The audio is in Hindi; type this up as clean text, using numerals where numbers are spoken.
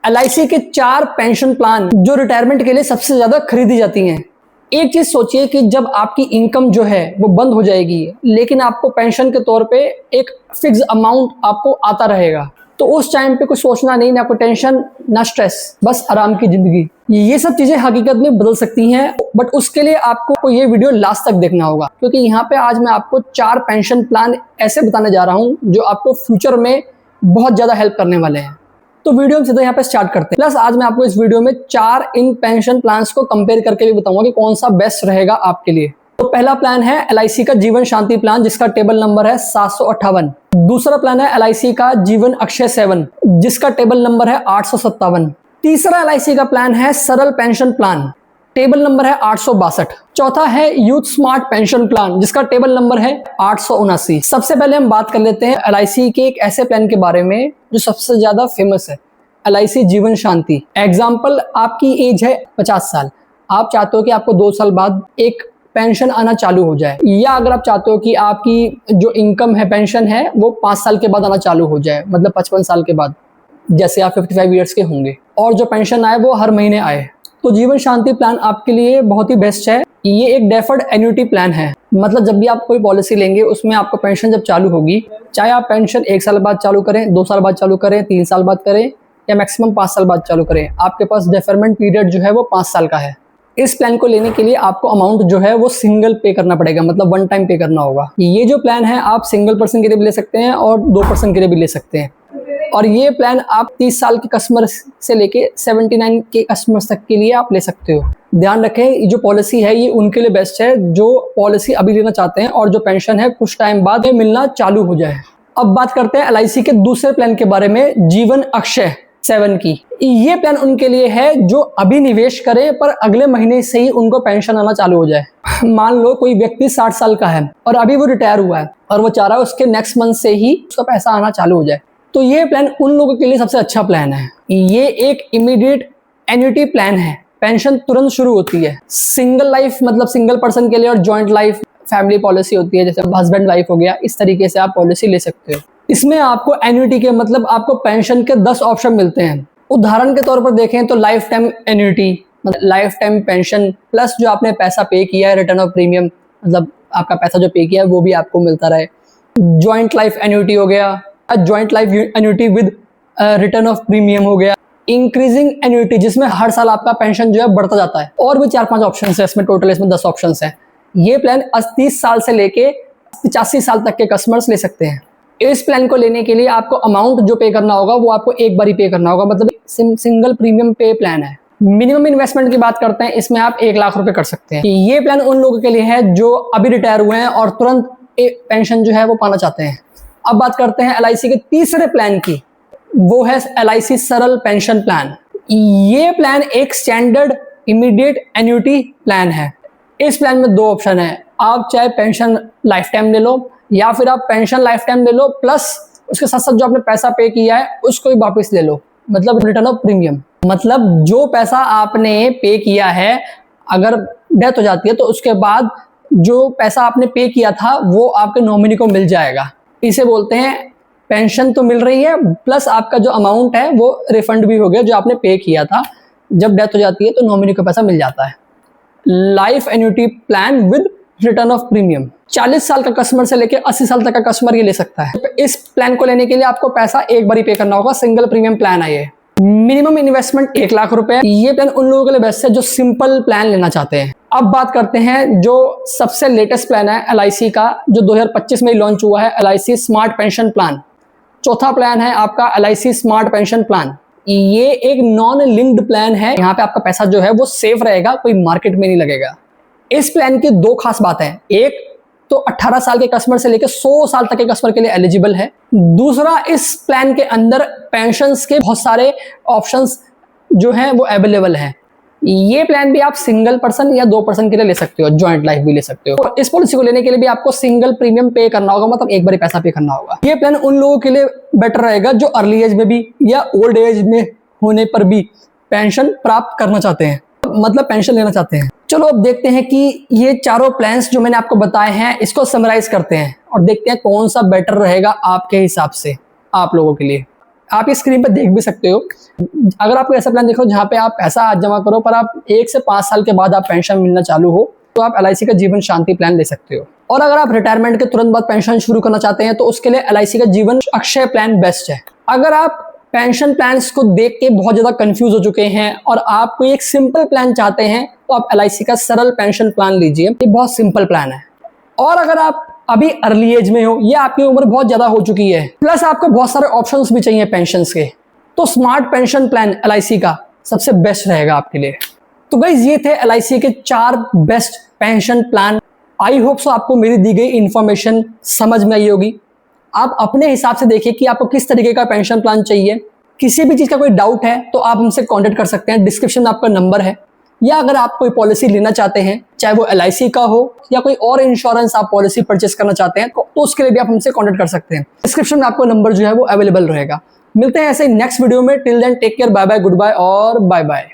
LIC के 4 पेंशन प्लान जो रिटायरमेंट के लिए सबसे ज्यादा खरीदी जाती हैं। एक चीज सोचिए कि जब आपकी इनकम जो है वो बंद हो जाएगी, लेकिन आपको पेंशन के तौर पे एक फिक्स अमाउंट आपको आता रहेगा, तो उस टाइम पे कुछ सोचना नहीं, ना कोई टेंशन ना स्ट्रेस, बस आराम की जिंदगी। ये सब चीजें हकीकत में बदल सकती हैं, बट उसके लिए आपको ये वीडियो लास्ट तक देखना होगा, क्योंकि यहाँ पे आज मैं आपको 4 पेंशन प्लान ऐसे बताने जा रहा हूँ जो आपको फ्यूचर में बहुत ज्यादा हेल्प करने वाले हैं। तो वीडियो हम सीधा यहाँ पे स्टार्ट करते हैं। प्लस आज मैं आपको इस वीडियो में 4 इन पेंशन प्लान्स को कंपेयर करके भी बताऊंगा कि कौन सा बेस्ट रहेगा आपके लिए। तो पहला प्लान है LIC का जीवन शांति प्लान, जिसका टेबल नंबर है 758। दूसरा प्लान है LIC का जीवन अक्षय 7, जिसका टेबल नंबर है 857। तीसरा LIC का प्लान है सरल पेंशन प्लान, टेबल नंबर है 862। चौथा है यूथ स्मार्ट पेंशन प्लान, जिसका टेबल नंबर है 879। सबसे पहले हम बात कर लेते हैं LIC के एक ऐसे प्लान के बारे में जो सबसे ज्यादा फेमस है, LIC जीवन शांति। एग्जाम्पल, आपकी एज है 50 साल, आप चाहते हो कि आपको 2 साल बाद एक पेंशन आना चालू हो जाए, या अगर आप चाहते हो कि आपकी जो इनकम है, पेंशन है, वो 5 साल के बाद आना चालू हो जाए, मतलब 55 साल के बाद, जैसे आप 55 ईयर्स के होंगे, और जो पेंशन आए वो हर महीने आए, तो जीवन शांति प्लान आपके लिए बहुत ही बेस्ट है। ये एक डेफर्ड एन्युटी प्लान है, मतलब जब भी आप कोई पॉलिसी लेंगे उसमें आपको पेंशन जब चालू होगी, चाहे आप पेंशन 1 साल बाद चालू करें, 2 साल बाद चालू करें, 3 साल बाद करें, या मैक्सिमम 5 साल बाद चालू करें, आपके पास डेफरमेंट पीरियड जो है वो 5 साल का है। इस प्लान को लेने के लिए आपको अमाउंट जो है वो सिंगल पे करना पड़ेगा, मतलब 1 टाइम पे करना होगा। ये जो प्लान है आप सिंगल पर्सन के लिए भी ले सकते हैं और 2 पर्सन के लिए भी ले सकते हैं, और ये प्लान आप 30 साल के कस्टमर से लेके 79 के कस्टमर्स तक के लिए आप ले सकते हो। ध्यान रखें, जो पॉलिसी है ये उनके लिए बेस्ट है जो पॉलिसी अभी लेना चाहते हैं और जो पेंशन है कुछ टाइम बाद मिलना चालू हो जाए। अब बात करते हैं LIC के दूसरे प्लान के बारे में, जीवन अक्षय 7 की। ये प्लान उनके लिए है जो अभी निवेश करें पर अगले महीने से ही उनको पेंशन आना चालू हो जाए। मान लो कोई व्यक्ति 60 साल का है और अभी वो रिटायर हुआ है और वो चाह रहा है उसके नेक्स्ट मंथ से ही उसका पैसा आना चालू हो जाए, तो ये प्लान उन लोगों के लिए सबसे अच्छा प्लान है। ये एक इमीडिएट एन्युटी प्लान है, पेंशन तुरंत शुरू होती है। सिंगल लाइफ मतलब सिंगल पर्सन के लिए, और जॉइंट लाइफ फैमिली पॉलिसी होती है, जैसे हस्बैंड वाइफ हो गया, इस तरीके से आप पॉलिसी ले सकते हो। इसमें आपको एन्युटी के मतलब आपको पेंशन के 10 ऑप्शन मिलते हैं। उदाहरण के तौर पर देखें तो लाइफ टाइम एन्युटी, मतलब लाइफ टाइम पेंशन प्लस जो आपने पैसा पे किया है, रिटर्न ऑफ प्रीमियम, मतलब आपका पैसा जो पे किया है वो भी आपको मिलता रहे। जॉइंट लाइफ एन्युटी हो गया, joint life annuity with return of premium हो गया। इंक्रीजिंग एन्युटी, जिसमें हर साल आपका पेंशन जो है बढ़ता जाता है, और भी 4-5 ऑप्शन है इसमें, टोटल इसमें 10 ऑप्शन है। ये प्लान 30 साल से लेके 85 साल तक के कस्टमर्स ले सकते हैं। इस प्लान को लेने के लिए आपको अमाउंट जो पे करना होगा वो आपको एक बार ही पे करना होगा, मतलब सिंगल प्रीमियम पे प्लान है। मिनिमम इन्वेस्टमेंट की बात करते हैं, इसमें आप 1 लाख रुपए कर सकते हैं। ये प्लान उन लोगों के लिए है जो अभी रिटायर हुए हैं और तुरंत पेंशन जो है वो पाना चाहते हैं। अब बात करते हैं LIC के तीसरे प्लान की, वो है LIC सरल पेंशन प्लान। ये प्लान एक स्टैंडर्ड इमीडिएट एन्युटी प्लान है। इस प्लान में 2 ऑप्शन है, आप चाहे पेंशन लाइफ टाइम ले लो, या फिर आप पेंशन लाइफ टाइम ले लो प्लस उसके साथ साथ जो आपने पैसा पे किया है उसको भी वापस ले लो, मतलब रिटर्न ऑफ प्रीमियम। मतलब जो पैसा आपने पे किया है, अगर डेथ हो जाती है तो उसके बाद जो पैसा आपने पे किया था वो आपके नॉमिनी को मिल जाएगा। इसे बोलते हैं पेंशन तो मिल रही है प्लस आपका जो अमाउंट है वो रिफंड भी हो गया जो आपने पे किया था। जब डेथ हो जाती है तो नॉमिनी को पैसा मिल जाता है। Life annuity plan with return of premium, 40 साल का कस्टमर से लेकर 80 साल तक का कस्टमर ये ले सकता है। इस प्लान को लेने के लिए आपको पैसा एक बार ही पे करना होगा, सिंगल प्रीमियम प्लान है ये। मिनिमम इन्वेस्टमेंट 1 लाख रुपए। ये प्लान उन लोगों के लिए बेस्ट है जो सिंपल प्लान लेना चाहते हैं। अब बात करते हैं जो सबसे लेटेस्ट प्लान है LIC का, जो 2025 में लॉन्च हुआ है, LIC स्मार्ट पेंशन प्लान। चौथा प्लान है आपका LIC स्मार्ट पेंशन प्लान। ये एक नॉन लिंक्ड प्लान है, यहाँ पे आपका पैसा जो है वो सेफ रहेगा, कोई मार्केट में नहीं लगेगा। इस प्लान की 2 खास बातें हैं, एक तो 18 साल के कस्टमर से लेकर 100 साल तक के कस्टमर के लिए एलिजिबल है। दूसरा, इस प्लान के अंदर पेंशन्स के बहुत सारे ऑप्शंस जो हैं वो अवेलेबल हैं। ये प्लान भी आप सिंगल पर्सन या 2 पर्सन के लिए ले सकते हो, जॉइंट लाइफ भी ले सकते हो। तो इस पॉलिसी को लेने के लिए भी आपको सिंगल प्रीमियम पे करना होगा, मतलब एक बार पैसा पे करना होगा। ये प्लान उन लोगों के लिए बेटर रहेगा जो अर्ली एज में भी या ओल्ड एज में होने पर भी पेंशन प्राप्त करना चाहते हैं, मतलब पेंशन लेना चाहते हैं। चलो अब देखते हैं कि ये चारों प्लान्स जो मैंने आपको बताए हैं इसको समराइज करते हैं और देखते हैं कौन सा बेटर रहेगा आपके हिसाब से आप लोगों के लिए। आप ये स्क्रीन पर देख भी सकते हो। अगर आपको ऐसा प्लान देखो जहाँ पे आप पैसा आज जमा करो पर आप 1 से 5 साल के बाद आप पेंशन मिलना चालू हो, तो आप LIC का जीवन शांति प्लान ले सकते हो। और अगर आप रिटायरमेंट के तुरंत बाद पेंशन शुरू करना चाहते हैं तो उसके लिए LIC का जीवन अक्षय प्लान बेस्ट है। अगर आप पेंशन प्लान्स को देख के बहुत ज्यादा कंफ्यूज हो चुके हैं और आप कोई एक सिंपल प्लान चाहते हैं तो आप LIC का सरल पेंशन प्लान लीजिए, ये बहुत सिंपल प्लान है। और अगर आप अभी अर्ली एज में हो या आपकी उम्र बहुत ज्यादा हो चुकी है, प्लस आपको बहुत सारे ऑप्शंस भी चाहिए पेंशन्स के, तो स्मार्ट पेंशन प्लान LIC का सबसे बेस्ट रहेगा आपके लिए। तो गाइस ये थे LIC के 4 best pension plan. I hope so आपको मेरी दी गई इंफॉर्मेशन समझ में आई होगी। आप अपने हिसाब से देखिए कि आपको किस तरीके का पेंशन प्लान चाहिए। किसी भी चीज का कोई डाउट है तो आप हमसे कांटेक्ट कर सकते हैं, डिस्क्रिप्शन में आपका नंबर है। या अगर आप कोई पॉलिसी लेना चाहते हैं, चाहे वो LIC का हो या कोई और इंश्योरेंस आप पॉलिसी परचेस करना चाहते हैं, तो उसके लिए भी आप हमसे कांटेक्ट कर सकते हैं। डिस्क्रिप्शन में आपको नंबर जो है वो अवेलेबल रहेगा। मिलते हैं ऐसे नेक्स्ट वीडियो में। Till then take care, bye bye, goodbye और बाय बाय।